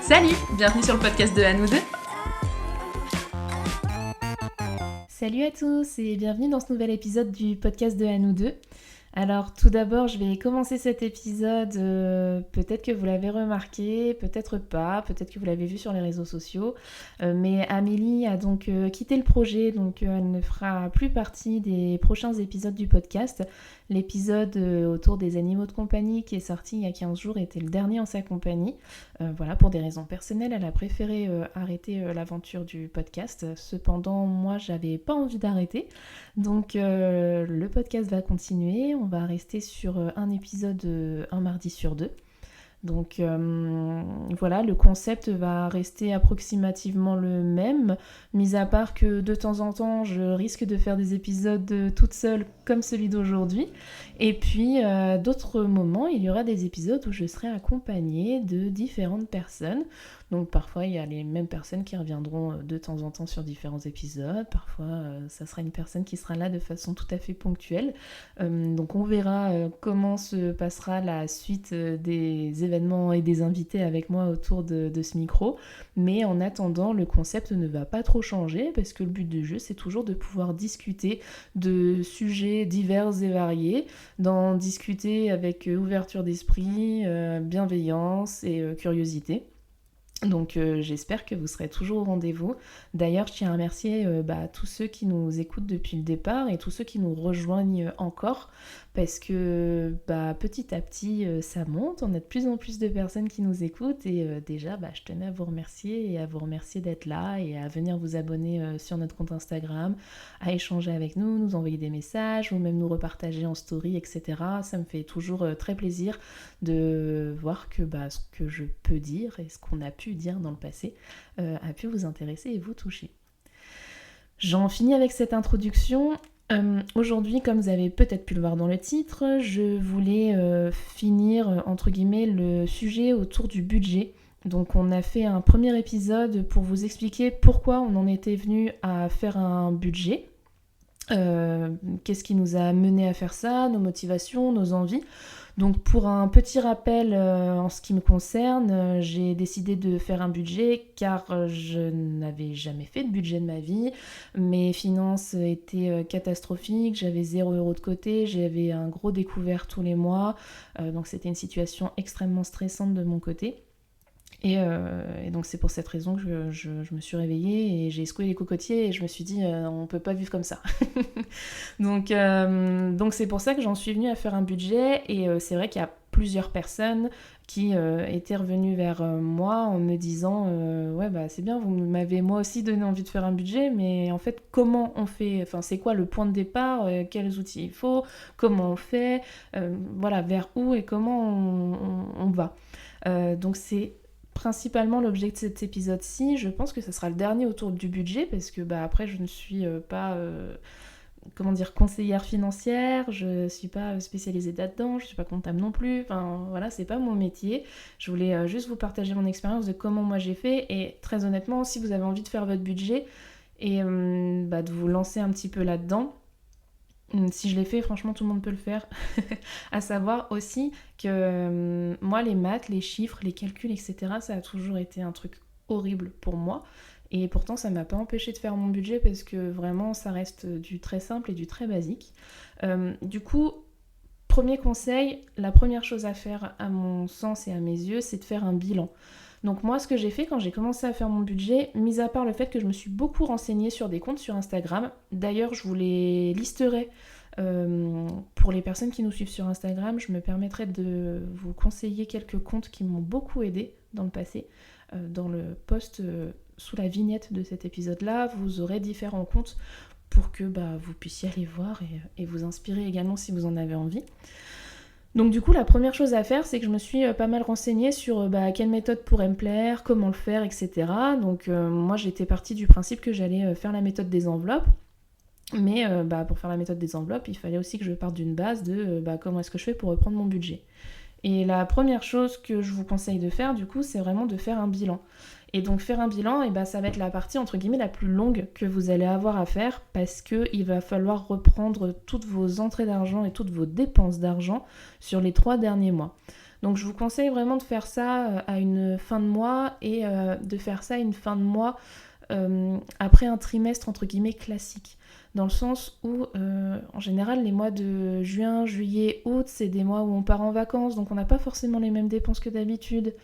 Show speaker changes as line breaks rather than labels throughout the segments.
Salut, bienvenue sur le podcast de À nous deux.
Salut à tous et bienvenue dans ce nouvel épisode du podcast de À nous deux. Alors tout d'abord, je vais commencer cet épisode, peut-être que vous l'avez remarqué, peut-être pas, peut-être que vous l'avez vu sur les réseaux sociaux, mais Amélie a donc quitté le projet, donc elle ne fera plus partie des prochains épisodes du podcast. L'épisode autour des animaux de compagnie qui est sorti il y a 15 jours était le dernier en sa compagnie. Voilà, pour des raisons personnelles, elle a préféré arrêter l'aventure du podcast. Cependant, moi, j'avais pas envie d'arrêter. Donc le podcast va continuer, on va rester sur un épisode un mardi sur deux. Donc voilà, le concept va rester approximativement le même, mis à part que de temps en temps je risque de faire des épisodes toute seule comme celui d'aujourd'hui. Et puis d'autres moments, il y aura des épisodes où je serai accompagnée de différentes personnes. Donc parfois il y a les mêmes personnes qui reviendront de temps en temps sur différents épisodes, parfois ça sera une personne qui sera là de façon tout à fait ponctuelle. Donc on verra comment se passera la suite des événements et des invités avec moi autour de ce micro. Mais en attendant, le concept ne va pas trop changer parce que le but du jeu c'est toujours de pouvoir discuter de sujets divers et variés, d'en discuter avec ouverture d'esprit, bienveillance et curiosité. Donc j'espère que vous serez toujours au rendez-vous. D'ailleurs, je tiens à remercier tous ceux qui nous écoutent depuis le départ et tous ceux qui nous rejoignent encore parce que petit à petit ça monte, on a de plus en plus de personnes qui nous écoutent et déjà je tenais à vous remercier et à vous remercier d'être là et à venir vous abonner sur notre compte Instagram, à échanger avec nous, nous envoyer des messages ou même nous repartager en story, etc. Ça me fait toujours très plaisir de voir que ce que je peux dire et ce qu'on a pu dire dans le passé a pu vous intéresser et vous toucher. J'en finis avec cette introduction. Aujourd'hui, comme vous avez peut-être pu le voir dans le titre, je voulais finir entre guillemets le sujet autour du budget. Donc on a fait un premier épisode pour vous expliquer pourquoi on en était venu à faire un budget. Qu'est-ce qui nous a mené à faire ça, nos motivations, nos envies. Donc pour un petit rappel en ce qui me concerne, j'ai décidé de faire un budget car je n'avais jamais fait de budget de ma vie. Mes finances étaient catastrophiques, j'avais 0 € de côté, j'avais un gros découvert tous les mois. Donc c'était une situation extrêmement stressante de mon côté. Et donc c'est pour cette raison que je me suis réveillée et j'ai secoué les cocotiers et je me suis dit on peut pas vivre comme ça. donc c'est pour ça que j'en suis venue à faire un budget et c'est vrai qu'il y a plusieurs personnes qui étaient revenues vers moi en me disant c'est bien, vous m'avez moi aussi donné envie de faire un budget, mais en fait comment on fait, enfin c'est quoi le point de départ, quels outils il faut, comment on fait, vers où et comment on va. Donc c'est principalement l'objet de cet épisode-ci. Je pense que ce sera le dernier autour du budget parce que après je ne suis pas conseillère financière, je suis pas spécialisée là-dedans, je suis pas comptable non plus, enfin voilà, c'est pas mon métier. Je voulais juste vous partager mon expérience de comment moi j'ai fait et très honnêtement, si vous avez envie de faire votre budget et de vous lancer un petit peu là-dedans, si je l'ai fait, franchement, tout le monde peut le faire. À savoir aussi que moi, les maths, les chiffres, les calculs, etc., ça a toujours été un truc horrible pour moi. Et pourtant, ça m'a pas empêché de faire mon budget parce que vraiment, ça reste du très simple et du très basique. Du coup, premier conseil, la première chose à faire à mon sens et à mes yeux, c'est de faire un bilan. Donc moi, ce que j'ai fait quand j'ai commencé à faire mon budget, mis à part le fait que je me suis beaucoup renseignée sur des comptes sur Instagram, d'ailleurs je vous les listerai pour les personnes qui nous suivent sur Instagram, je me permettrai de vous conseiller quelques comptes qui m'ont beaucoup aidé dans le passé. Dans le post sous la vignette de cet épisode-là, vous aurez différents comptes pour que vous puissiez aller voir et vous inspirer également si vous en avez envie. Donc du coup, la première chose à faire, c'est que je me suis pas mal renseignée sur quelle méthode pourrait me plaire, comment le faire, etc. Donc moi, j'étais partie du principe que j'allais faire la méthode des enveloppes. Mais pour faire la méthode des enveloppes, il fallait aussi que je parte d'une base de comment est-ce que je fais pour reprendre mon budget. Et la première chose que je vous conseille de faire, du coup, c'est vraiment de faire un bilan. Et donc faire un bilan, ça va être la partie entre guillemets la plus longue que vous allez avoir à faire parce qu'il va falloir reprendre toutes vos entrées d'argent et toutes vos dépenses d'argent sur les 3 derniers mois. Donc je vous conseille vraiment de faire ça à une fin de mois et de faire ça à une fin de mois après un trimestre entre guillemets classique. Dans le sens où, en général, les mois de juin, juillet, août, c'est des mois où on part en vacances, donc on n'a pas forcément les mêmes dépenses que d'habitude.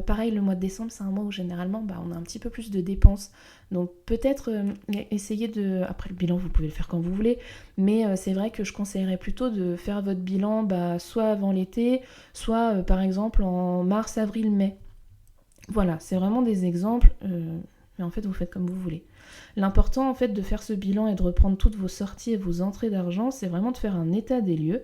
Pareil, le mois de décembre, c'est un mois où généralement, on a un petit peu plus de dépenses. Donc peut-être essayer de... Après, le bilan, vous pouvez le faire quand vous voulez, mais c'est vrai que je conseillerais plutôt de faire votre bilan soit avant l'été, soit par exemple en mars, avril, mai. Voilà, c'est vraiment des exemples, mais en fait, vous faites comme vous voulez. L'important en fait de faire ce bilan et de reprendre toutes vos sorties et vos entrées d'argent, c'est vraiment de faire un état des lieux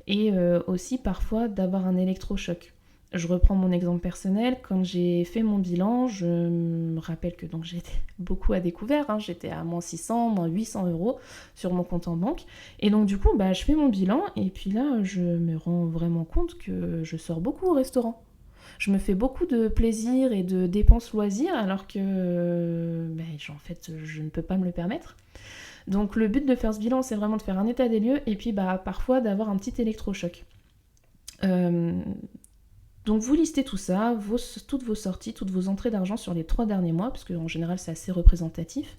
et aussi parfois d'avoir un électrochoc. Je reprends mon exemple personnel, quand j'ai fait mon bilan, je me rappelle que donc j'étais beaucoup à découvert, j'étais à moins 600, moins 800 euros sur mon compte en banque, et donc du coup je fais mon bilan et puis là je me rends vraiment compte que je sors beaucoup au restaurant. Je me fais beaucoup de plaisir et de dépenses loisirs alors que en fait je ne peux pas me le permettre. Donc le but de faire ce bilan, c'est vraiment de faire un état des lieux et puis parfois d'avoir un petit électrochoc. Donc vous listez tout ça, toutes vos sorties, toutes vos entrées d'argent sur les 3 derniers mois, parce qu'en général c'est assez représentatif.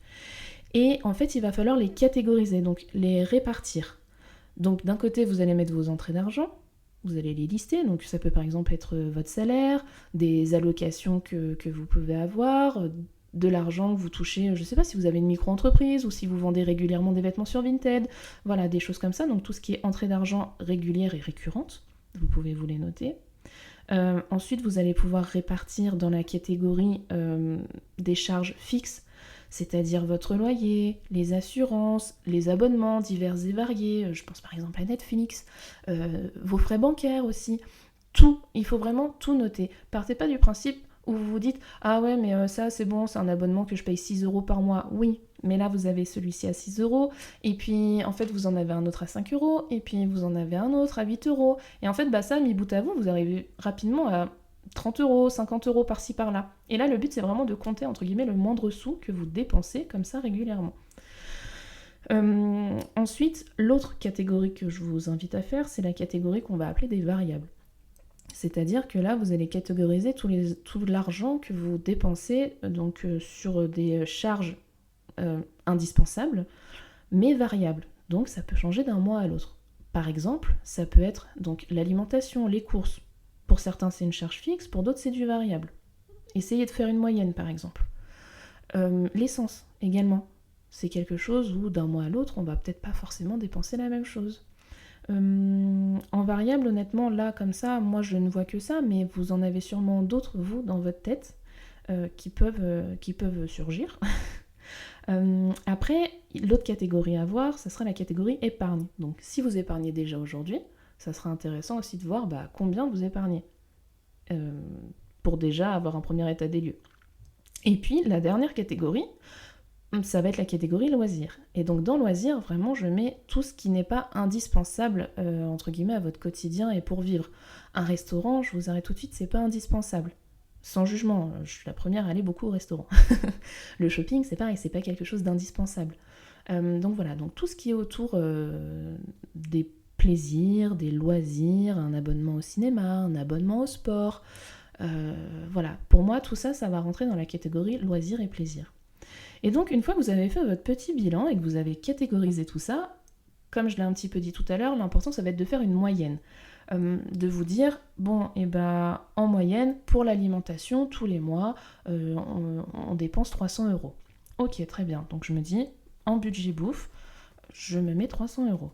Et en fait il va falloir les catégoriser, donc les répartir. Donc d'un côté vous allez mettre vos entrées d'argent, vous allez les lister, donc ça peut par exemple être votre salaire, des allocations que vous pouvez avoir, de l'argent que vous touchez, je ne sais pas si vous avez une micro-entreprise ou si vous vendez régulièrement des vêtements sur Vinted, voilà, des choses comme ça, donc tout ce qui est entrée d'argent régulière et récurrente, vous pouvez vous les noter. Ensuite, vous allez pouvoir répartir dans la catégorie des charges fixes, c'est-à-dire votre loyer, les assurances, les abonnements divers et variés, je pense par exemple à Netflix, vos frais bancaires aussi, tout, il faut vraiment tout noter. Partez pas du principe où vous vous dites « Ah ouais, mais ça c'est bon, c'est un abonnement que je paye 6 € par mois. » Oui, mais là vous avez celui-ci à 6 €, et puis en fait vous en avez un autre à 5 €, et puis vous en avez un autre à 8 €. Et en fait, ça, mis bout à bout, vous arrivez rapidement à 30 €, 50 € par-ci par-là. Et là, le but, c'est vraiment de compter, entre guillemets, le moindre sou que vous dépensez comme ça régulièrement. Ensuite, l'autre catégorie que je vous invite à faire, c'est la catégorie qu'on va appeler des variables. C'est-à-dire que là, vous allez catégoriser tout l'argent que vous dépensez sur des charges indispensables, mais variables. Donc, ça peut changer d'un mois à l'autre. Par exemple, ça peut être donc l'alimentation, les courses. Pour certains, c'est une charge fixe, pour d'autres, c'est du variable. Essayez de faire une moyenne, par exemple. L'essence, également. C'est quelque chose où, d'un mois à l'autre, on va peut-être pas forcément dépenser la même chose. En variable, honnêtement, là, comme ça, moi, je ne vois que ça, mais vous en avez sûrement d'autres, vous, dans votre tête, qui peuvent surgir. Après, l'autre catégorie à voir, ça sera la catégorie épargne. Donc, si vous épargnez déjà aujourd'hui, ça sera intéressant aussi de voir combien vous épargnez pour déjà avoir un premier état des lieux. Et puis la dernière catégorie, ça va être la catégorie loisirs. Et donc dans loisirs, vraiment, je mets tout ce qui n'est pas indispensable entre guillemets à votre quotidien et pour vivre. Un restaurant, je vous arrête tout de suite, c'est pas indispensable. Sans jugement, je suis la première à aller beaucoup au restaurant. Le shopping, c'est pareil, c'est pas quelque chose d'indispensable. Donc voilà, donc tout ce qui est autour des plaisirs, des loisirs, un abonnement au cinéma, un abonnement au sport. Voilà, pour moi, tout ça, ça va rentrer dans la catégorie loisirs et plaisirs. Et donc, une fois que vous avez fait votre petit bilan et que vous avez catégorisé tout ça, comme je l'ai un petit peu dit tout à l'heure, l'important, ça va être de faire une moyenne. De vous dire, en moyenne, pour l'alimentation, tous les mois, on dépense 300 €. Ok, très bien. Donc, je me dis, en budget bouffe, je me mets 300 €.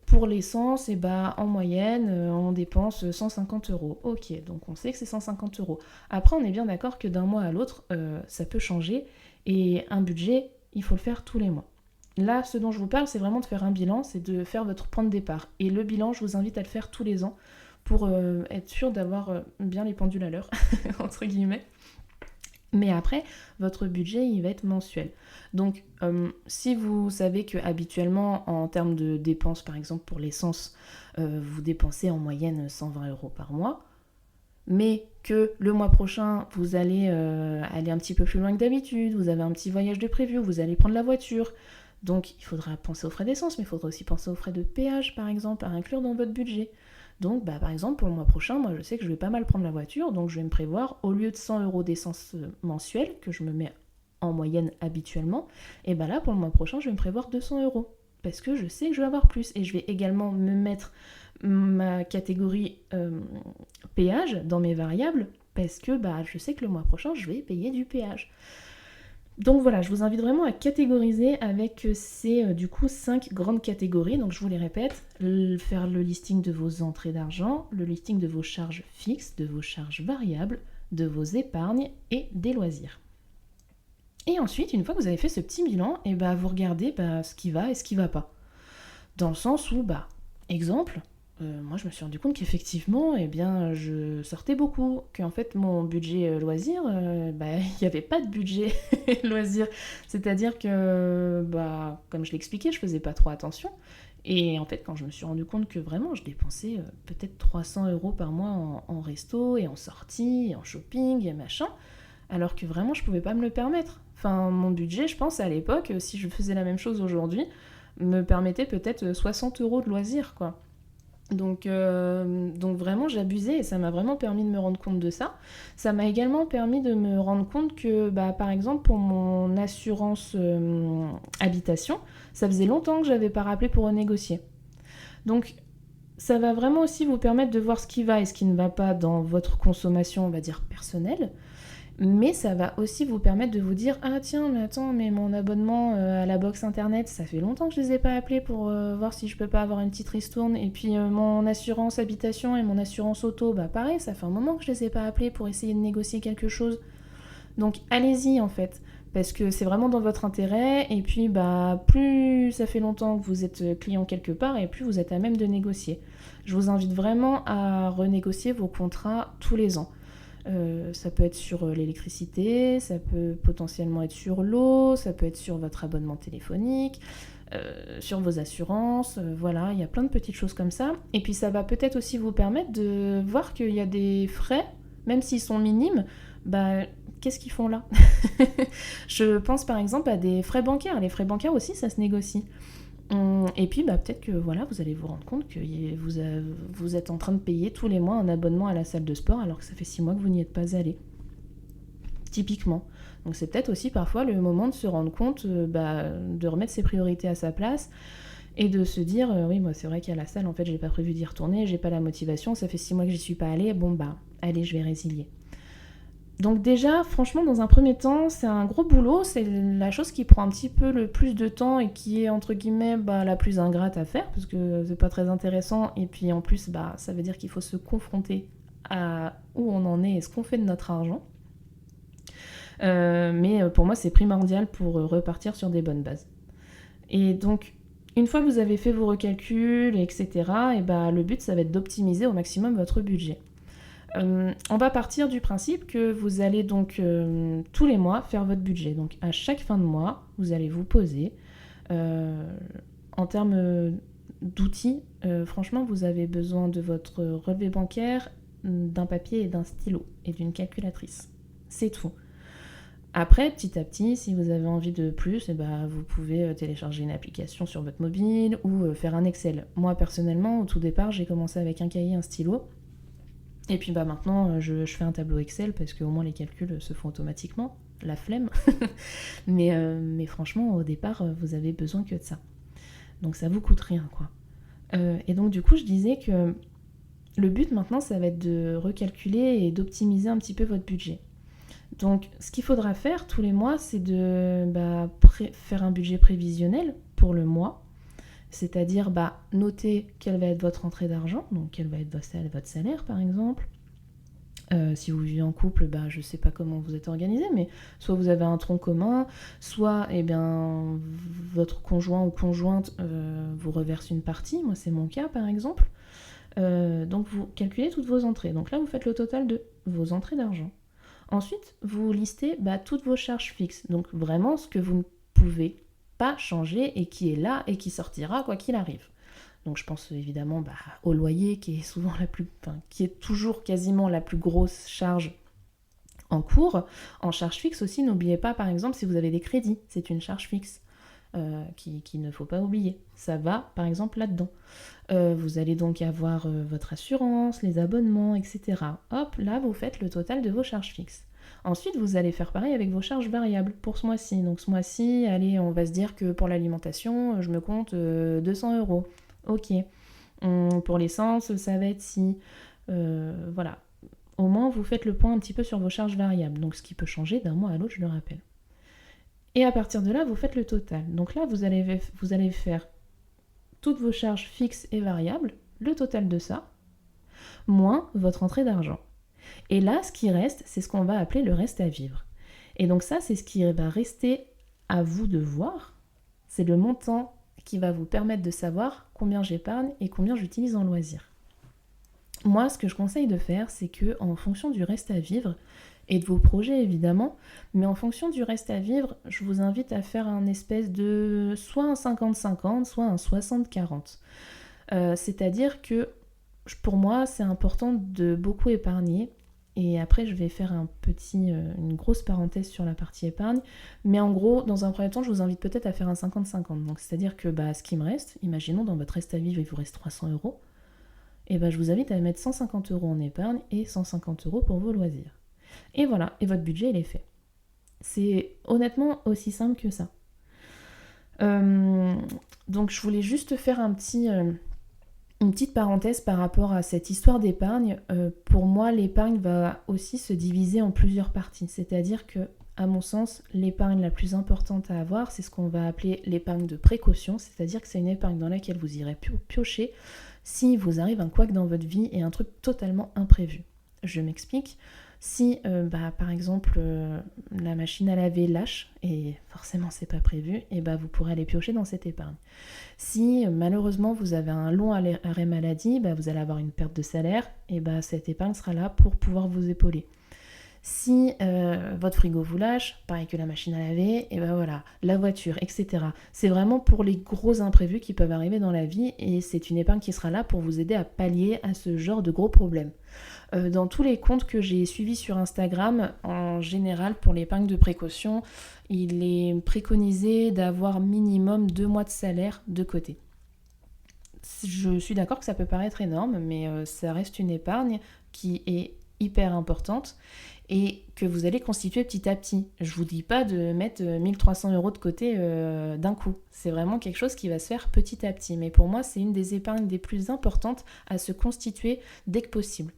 Pour l'essence, en moyenne, on dépense 150 €. Ok, donc on sait que c'est 150 €. Après, on est bien d'accord que d'un mois à l'autre, ça peut changer. Et un budget, il faut le faire tous les mois. Là, ce dont je vous parle, c'est vraiment de faire un bilan, c'est de faire votre point de départ. Et le bilan, je vous invite à le faire tous les ans pour être sûr d'avoir bien les pendules à l'heure, entre guillemets. Mais après, votre budget, il va être mensuel. Donc, si vous savez que habituellement, en termes de dépenses, par exemple pour l'essence, vous dépensez en moyenne 120 € par mois, mais que le mois prochain, vous allez aller un petit peu plus loin que d'habitude, vous avez un petit voyage de prévu, vous allez prendre la voiture, donc il faudra penser aux frais d'essence, mais il faudra aussi penser aux frais de péage, par exemple, à inclure dans votre budget. Donc par exemple pour le mois prochain, moi je sais que je vais pas mal prendre la voiture, donc je vais me prévoir, au lieu de 100 € d'essence mensuelle, que je me mets en moyenne habituellement, et là pour le mois prochain je vais me prévoir 200 €. Parce que je sais que je vais avoir plus. Et je vais également me mettre ma catégorie péage dans mes variables, parce que je sais que le mois prochain je vais payer du péage. Donc voilà, je vous invite vraiment à catégoriser avec ces du coup 5 grandes catégories. Donc je vous les répète, faire le listing de vos entrées d'argent, le listing de vos charges fixes, de vos charges variables, de vos épargnes et des loisirs. Et ensuite, une fois que vous avez fait ce petit bilan, vous regardez ce qui va et ce qui va pas. Dans le sens où, exemple, moi je me suis rendu compte qu'effectivement, je sortais beaucoup, qu'en fait mon budget loisir, il n'y avait pas de budget loisir. C'est-à-dire que, comme je l'expliquais, je faisais pas trop attention. Et en fait, quand je me suis rendu compte que vraiment je dépensais peut-être 300 € par mois en resto et en sortie, et en shopping et machin, alors que vraiment je pouvais pas me le permettre. Enfin, mon budget, je pense à l'époque, si je faisais la même chose aujourd'hui, me permettait peut-être 60 € de loisirs, quoi. Donc vraiment j'abusais et ça m'a vraiment permis de me rendre compte de ça. Ça m'a également permis de me rendre compte que par exemple pour mon assurance habitation, ça faisait longtemps que j'avais pas rappelé pour renégocier. Donc ça va vraiment aussi vous permettre de voir ce qui va et ce qui ne va pas dans votre consommation, on va dire personnelle. Mais ça va aussi vous permettre de vous dire « Ah tiens, mais attends, mais mon abonnement à la box internet, ça fait longtemps que je les ai pas appelés pour voir si je peux pas avoir une petite ristourne. Et puis mon assurance habitation et mon assurance auto, pareil, ça fait un moment que je les ai pas appelés pour essayer de négocier quelque chose. » Donc allez-y en fait, parce que c'est vraiment dans votre intérêt. Et puis plus ça fait longtemps que vous êtes client quelque part et plus vous êtes à même de négocier. Je vous invite vraiment à renégocier vos contrats tous les ans. Ça peut être sur l'électricité, ça peut potentiellement être sur l'eau, ça peut être sur votre abonnement téléphonique, sur vos assurances, voilà, il y a plein de petites choses comme ça. Et puis ça va peut-être aussi vous permettre de voir qu'il y a des frais, même s'ils sont minimes, qu'est-ce qu'ils font là? Je pense par exemple à des frais bancaires. Les frais bancaires aussi, ça se négocie. Et puis peut-être que vous allez vous rendre compte que vous êtes en train de payer tous les mois un abonnement à la salle de sport alors que ça fait 6 mois que vous n'y êtes pas allé. Typiquement. Donc c'est peut-être aussi parfois le moment de se rendre compte, de remettre ses priorités à sa place et de se dire oui, moi c'est vrai qu'à la salle en fait j'ai pas prévu d'y retourner, j'ai pas la motivation, ça fait 6 mois que j'y suis pas allée, allez, je vais résilier. Donc déjà, franchement, dans un premier temps, c'est un gros boulot, c'est la chose qui prend un petit peu le plus de temps et qui est, entre guillemets, la plus ingrate à faire, parce que c'est pas très intéressant, et puis en plus, ça veut dire qu'il faut se confronter à où on en est et ce qu'on fait de notre argent. Mais pour moi, c'est primordial pour repartir sur des bonnes bases. Et donc, une fois que vous avez fait vos recalculs, etc., le but, ça va être d'optimiser au maximum votre budget. On va partir du principe que vous allez donc tous les mois faire votre budget. Donc à chaque fin de mois, vous allez vous poser. En termes d'outils, franchement, vous avez besoin de votre relevé bancaire, d'un papier et d'un stylo et d'une calculatrice. C'est tout. Après, petit à petit, si vous avez envie de plus, vous pouvez télécharger une application sur votre mobile ou faire un Excel. Moi, personnellement, au tout départ, j'ai commencé avec un cahier et un stylo. Et puis maintenant, je fais un tableau Excel parce qu'au moins les calculs se font automatiquement. La flemme. mais franchement, au départ, vous avez besoin que de ça. Donc ça vous coûte rien, quoi. Et donc du coup, je disais que le but maintenant, ça va être de recalculer et d'optimiser un petit peu votre budget. Donc ce qu'il faudra faire tous les mois, c'est de faire un budget prévisionnel pour le mois. C'est-à-dire noter quelle va être votre entrée d'argent, donc quel va être votre salaire par exemple. Si vous vivez en couple, je ne sais pas comment vous êtes organisé, mais soit vous avez un tronc commun, soit votre conjoint ou conjointe vous reverse une partie, moi c'est mon cas par exemple. Donc vous calculez toutes vos entrées, donc là vous faites le total de vos entrées d'argent. Ensuite vous listez toutes vos charges fixes, donc vraiment ce que vous ne pouvez pas changer et qui est là et qui sortira quoi qu'il arrive. Donc je pense évidemment au loyer qui est souvent qui est toujours quasiment la plus grosse charge en cours. En charge fixe aussi, n'oubliez pas par exemple si vous avez des crédits, c'est une charge fixe. qu'il ne faut pas oublier. Ça va, par exemple, là-dedans. Vous allez donc avoir votre assurance, les abonnements, etc. Hop, là, vous faites le total de vos charges fixes. Ensuite, vous allez faire pareil avec vos charges variables pour ce mois-ci. Donc ce mois-ci, allez, on va se dire que pour l'alimentation, je me compte 200 euros. Ok. Pour l'essence, ça va être si. Voilà. Au moins, vous faites le point un petit peu sur vos charges variables. Donc ce qui peut changer d'un mois à l'autre, je le rappelle. Et à partir de là, vous faites le total. Donc là, vous allez faire toutes vos charges fixes et variables, le total de ça, moins votre entrée d'argent. Et là, ce qui reste, c'est ce qu'on va appeler le reste à vivre. Et donc ça, c'est ce qui va rester à vous de voir. C'est le montant qui va vous permettre de savoir combien j'épargne et combien j'utilise en loisir. Moi, ce que je conseille de faire, c'est que en fonction du reste à vivre, et de vos projets évidemment, mais en fonction du reste à vivre, je vous invite à faire un espèce de soit un 50-50, soit un 60-40. C'est-à-dire que pour moi, c'est important de beaucoup épargner. Et après, je vais faire une grosse parenthèse sur la partie épargne. Mais en gros, dans un premier temps, je vous invite peut-être à faire un 50-50. Donc, c'est-à-dire que ce qui me reste, imaginons dans votre reste à vivre, il vous reste 300 euros. Et je vous invite à mettre 150 euros en épargne et 150 euros pour vos loisirs. Et voilà, et votre budget, il est fait. C'est honnêtement aussi simple que ça. Donc, je voulais juste faire une petite parenthèse par rapport à cette histoire d'épargne. Pour moi, l'épargne va aussi se diviser en plusieurs parties. C'est-à-dire que, à mon sens, l'épargne la plus importante à avoir, c'est ce qu'on va appeler l'épargne de précaution. C'est-à-dire que c'est une épargne dans laquelle vous irez piocher si vous arrive un couac dans votre vie et un truc totalement imprévu. Je m'explique. Si, par exemple, la machine à laver lâche, et forcément c'est pas prévu, et vous pourrez aller piocher dans cette épargne. Si, malheureusement, vous avez un long arrêt maladie, vous allez avoir une perte de salaire, et cette épargne sera là pour pouvoir vous épauler. Si votre frigo vous lâche, pareil que la machine à laver, et voilà, la voiture, etc. C'est vraiment pour les gros imprévus qui peuvent arriver dans la vie, et c'est une épargne qui sera là pour vous aider à pallier à ce genre de gros problèmes. Dans tous les comptes que j'ai suivis sur Instagram, en général, pour l'épargne de précaution, il est préconisé d'avoir minimum 2 mois de salaire de côté. Je suis d'accord que ça peut paraître énorme, mais ça reste une épargne qui est hyper importante et que vous allez constituer petit à petit. Je vous dis pas de mettre 1300 euros de côté d'un coup. C'est vraiment quelque chose qui va se faire petit à petit. Mais pour moi, c'est une des épargnes des plus importantes à se constituer dès que possible.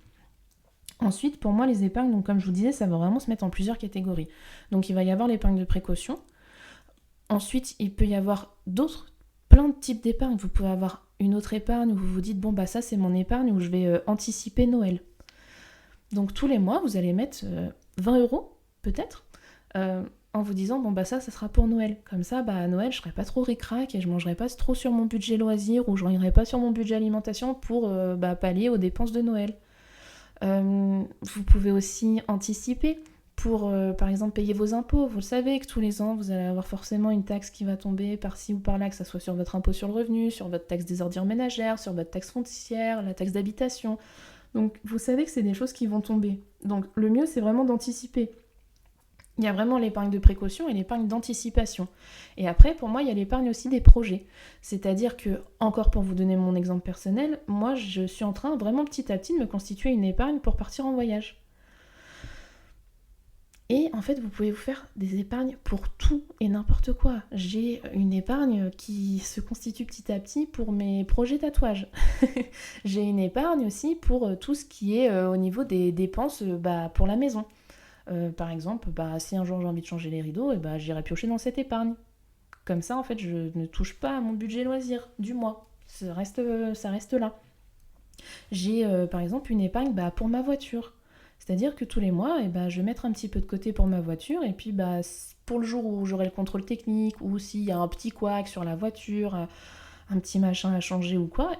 Ensuite, pour moi, les épargnes, donc comme je vous disais, ça va vraiment se mettre en plusieurs catégories. Donc il va y avoir l'épargne de précaution. Ensuite, il peut y avoir plein de types d'épargne. Vous pouvez avoir une autre épargne où vous vous dites, ça c'est mon épargne où je vais anticiper Noël. Donc tous les mois, vous allez mettre 20 euros, peut-être, en vous disant, ça sera pour Noël. Comme ça, à Noël, je serai pas trop ric-rac et je mangerai pas trop sur mon budget loisir ou je n'irai pas sur mon budget alimentation pour pallier aux dépenses de Noël. Vous pouvez aussi anticiper pour, par exemple, payer vos impôts. Vous le savez que tous les ans, vous allez avoir forcément une taxe qui va tomber par-ci ou par-là, que ça soit sur votre impôt sur le revenu, sur votre taxe des ordures ménagères, sur votre taxe foncière, la taxe d'habitation. Donc, vous savez que c'est des choses qui vont tomber. Donc, le mieux, c'est vraiment d'anticiper. Il y a vraiment l'épargne de précaution et l'épargne d'anticipation. Et après, pour moi, il y a l'épargne aussi des projets. C'est-à-dire que, encore pour vous donner mon exemple personnel, moi, je suis en train vraiment petit à petit de me constituer une épargne pour partir en voyage. Et en fait, vous pouvez vous faire des épargnes pour tout et n'importe quoi. J'ai une épargne qui se constitue petit à petit pour mes projets tatouages. J'ai une épargne aussi pour tout ce qui est au niveau des dépenses pour la maison. Par exemple, si un jour j'ai envie de changer les rideaux, j'irai piocher dans cette épargne. Comme ça, en fait, je ne touche pas à mon budget loisir du mois. Ça reste là. J'ai, par exemple, une épargne pour ma voiture. C'est-à-dire que tous les mois, je vais mettre un petit peu de côté pour ma voiture et puis pour le jour où j'aurai le contrôle technique ou s'il y a un petit couac sur la voiture, un petit machin à changer ou quoi,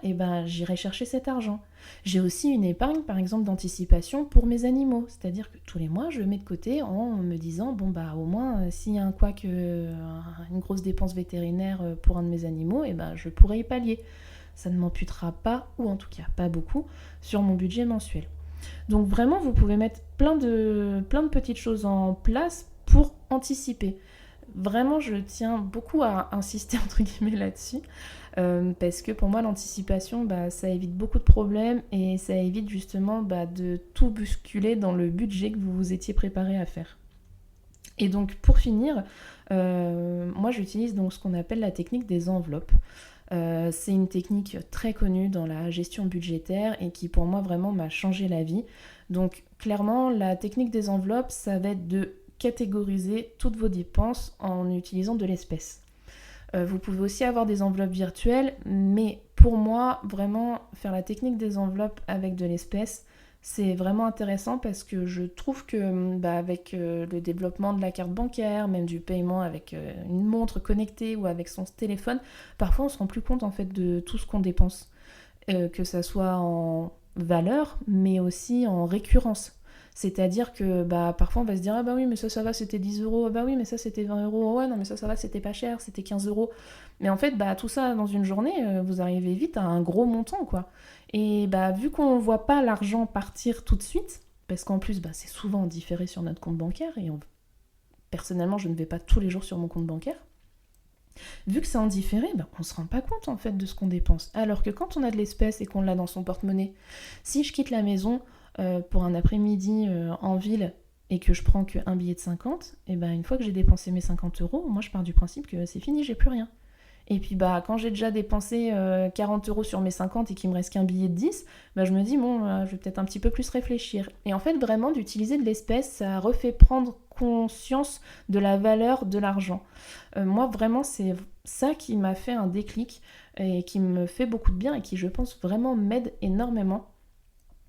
j'irai chercher cet argent. J'ai aussi une épargne, par exemple, d'anticipation pour mes animaux. C'est-à-dire que tous les mois, je mets de côté en me disant, au moins, s'il y a un couac, une grosse dépense vétérinaire pour un de mes animaux, je pourrai y pallier. Ça ne m'amputera pas, ou en tout cas pas beaucoup, sur mon budget mensuel. Donc vraiment, vous pouvez mettre plein de petites choses en place pour anticiper. vraiment, je tiens beaucoup à insister entre guillemets là-dessus. Parce que pour moi, l'anticipation, ça évite beaucoup de problèmes et ça évite justement de tout bousculer dans le budget que vous vous étiez préparé à faire. Et donc, pour finir, moi, j'utilise donc ce qu'on appelle la technique des enveloppes. C'est une technique très connue dans la gestion budgétaire et qui, pour moi, vraiment m'a changé la vie. Donc, clairement, la technique des enveloppes, ça va être de catégoriser toutes vos dépenses en utilisant de l'espèce. Vous pouvez aussi avoir des enveloppes virtuelles, mais pour moi, vraiment, faire la technique des enveloppes avec de l'espèce, c'est vraiment intéressant parce que je trouve que avec le développement de la carte bancaire, même du paiement avec une montre connectée ou avec son téléphone, parfois on se rend plus compte en fait de tout ce qu'on dépense, que ça soit en valeur, mais aussi en récurrence. C'est-à-dire que parfois on va se dire ah bah oui mais ça va c'était 10 euros, ah bah oui mais ça c'était 20 euros, ouais non mais ça va c'était pas cher, c'était 15 euros. Mais en fait tout ça dans une journée, vous arrivez vite à un gros montant quoi. Et vu qu'on ne voit pas l'argent partir tout de suite, parce qu'en plus c'est souvent différé sur notre compte bancaire, et personnellement je ne vais pas tous les jours sur mon compte bancaire, vu que c'est en différé, on ne se rend pas compte en fait de ce qu'on dépense. Alors que quand on a de l'espèce et qu'on l'a dans son porte-monnaie, si je quitte la maison pour un après-midi en ville et que je prends qu'un billet de 50, et une fois que j'ai dépensé mes 50 euros, moi je pars du principe que c'est fini, j'ai plus rien. Et puis quand j'ai déjà dépensé 40 euros sur mes 50 et qu'il me reste qu'un billet de 10, je me dis je vais peut-être un petit peu plus réfléchir. Et en fait vraiment d'utiliser de l'espèce, ça refait prendre conscience de la valeur de l'argent. Moi vraiment c'est ça qui m'a fait un déclic et qui me fait beaucoup de bien et qui je pense vraiment m'aide énormément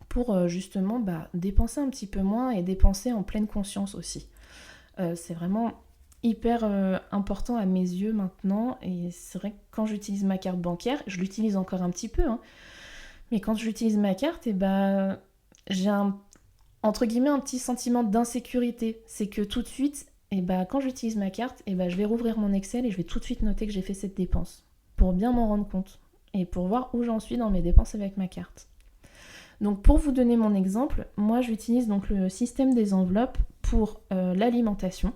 pour justement dépenser un petit peu moins et dépenser en pleine conscience aussi. C'est vraiment hyper important à mes yeux maintenant, et c'est vrai que quand j'utilise ma carte bancaire, je l'utilise encore un petit peu, mais quand j'utilise ma carte, j'ai entre guillemets un petit sentiment d'insécurité. C'est que tout de suite, quand j'utilise ma carte, je vais rouvrir mon Excel et je vais tout de suite noter que j'ai fait cette dépense, pour bien m'en rendre compte, et pour voir où j'en suis dans mes dépenses avec ma carte. Donc pour vous donner mon exemple, moi j'utilise donc le système des enveloppes pour l'alimentation.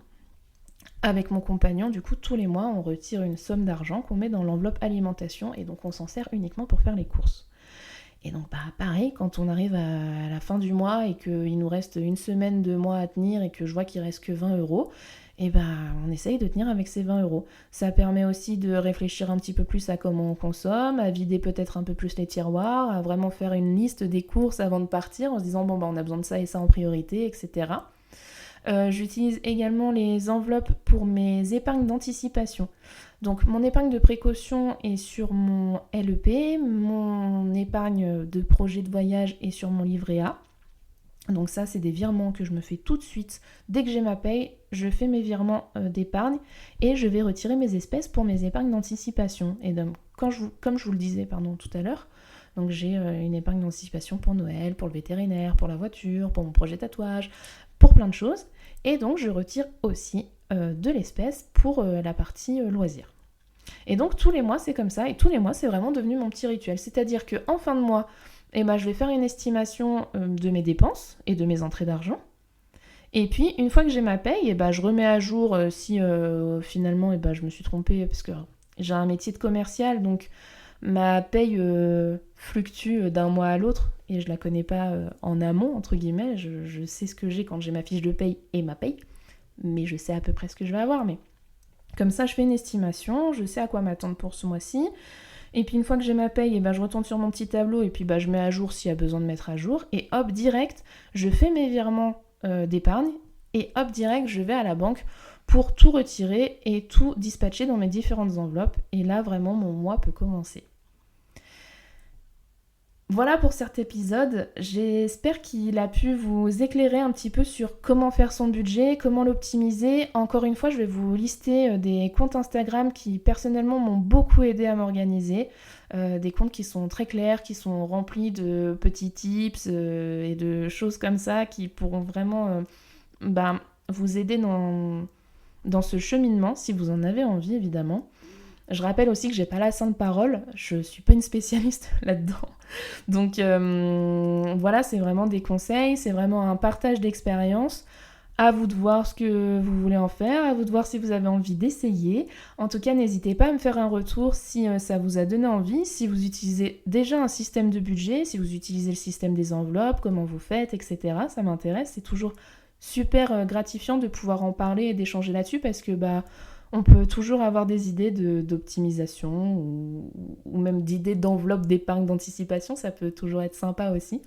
Avec mon compagnon, du coup, tous les mois, on retire une somme d'argent qu'on met dans l'enveloppe alimentation et donc on s'en sert uniquement pour faire les courses. Et donc pareil, quand on arrive à la fin du mois et qu'il nous reste une semaine de mois à tenir et que je vois qu'il reste que 20 euros, on essaye de tenir avec ces 20 euros. Ça permet aussi de réfléchir un petit peu plus à comment on consomme, à vider peut-être un peu plus les tiroirs, à vraiment faire une liste des courses avant de partir en se disant on a besoin de ça et ça en priorité, etc. J'utilise également les enveloppes pour mes épargnes d'anticipation. Donc mon épargne de précaution est sur mon LEP, mon épargne de projet de voyage est sur mon livret A. Donc ça, c'est des virements que je me fais tout de suite. Dès que j'ai ma paye, je fais mes virements d'épargne et je vais retirer mes espèces pour mes épargnes d'anticipation. Et donc, comme je vous le disais tout à l'heure, donc j'ai une épargne d'anticipation pour Noël, pour le vétérinaire, pour la voiture, pour mon projet tatouage, pour plein de choses. Et donc je retire aussi de l'espèce pour la partie loisirs. Et donc tous les mois c'est comme ça, et tous les mois c'est vraiment devenu mon petit rituel. C'est-à-dire qu'en fin de mois, je vais faire une estimation de mes dépenses et de mes entrées d'argent. Et puis une fois que j'ai ma paye, je remets à jour si finalement je me suis trompée, parce que j'ai un métier de commercial, donc ma paye fluctue d'un mois à l'autre et je la connais pas en amont, entre guillemets. Je sais ce que j'ai quand j'ai ma fiche de paye et ma paye, mais je sais à peu près ce que je vais avoir. Mais comme ça, je fais une estimation, je sais à quoi m'attendre pour ce mois-ci. Et puis une fois que j'ai ma paye, je retourne sur mon petit tableau et puis je mets à jour s'il y a besoin de mettre à jour. Et hop, direct, je fais mes virements d'épargne et hop, direct, je vais à la banque pour tout retirer et tout dispatcher dans mes différentes enveloppes. Et là, vraiment, mon mois peut commencer. Voilà pour cet épisode, j'espère qu'il a pu vous éclairer un petit peu sur comment faire son budget, comment l'optimiser. Encore une fois, je vais vous lister des comptes Instagram qui personnellement m'ont beaucoup aidé à m'organiser. Des comptes qui sont très clairs, qui sont remplis de petits tips et de choses comme ça qui pourront vraiment vous aider dans ce cheminement, si vous en avez envie évidemment. Je rappelle aussi que j'ai pas la sainte parole, je suis pas une spécialiste là-dedans. Donc voilà, c'est vraiment des conseils, c'est vraiment un partage d'expérience. À vous de voir ce que vous voulez en faire, à vous de voir si vous avez envie d'essayer. En tout cas, n'hésitez pas à me faire un retour si ça vous a donné envie, si vous utilisez déjà un système de budget, si vous utilisez le système des enveloppes, comment vous faites, etc. Ça m'intéresse, c'est toujours super gratifiant de pouvoir en parler et d'échanger là-dessus parce que on peut toujours avoir des idées d'optimisation ou même d'idées d'enveloppe d'épargne d'anticipation, ça peut toujours être sympa aussi.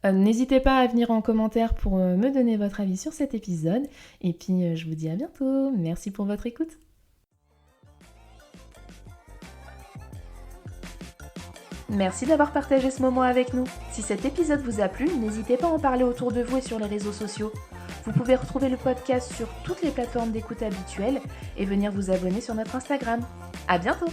N'hésitez pas à venir en commentaire pour me donner votre avis sur cet épisode. Et puis, je vous dis à bientôt. Merci pour votre écoute. Merci d'avoir partagé ce moment avec nous. Si cet épisode vous a plu, n'hésitez pas à en parler autour de vous et sur les réseaux sociaux. Vous pouvez retrouver le podcast sur toutes les plateformes d'écoute habituelles et venir vous abonner sur notre Instagram. À bientôt!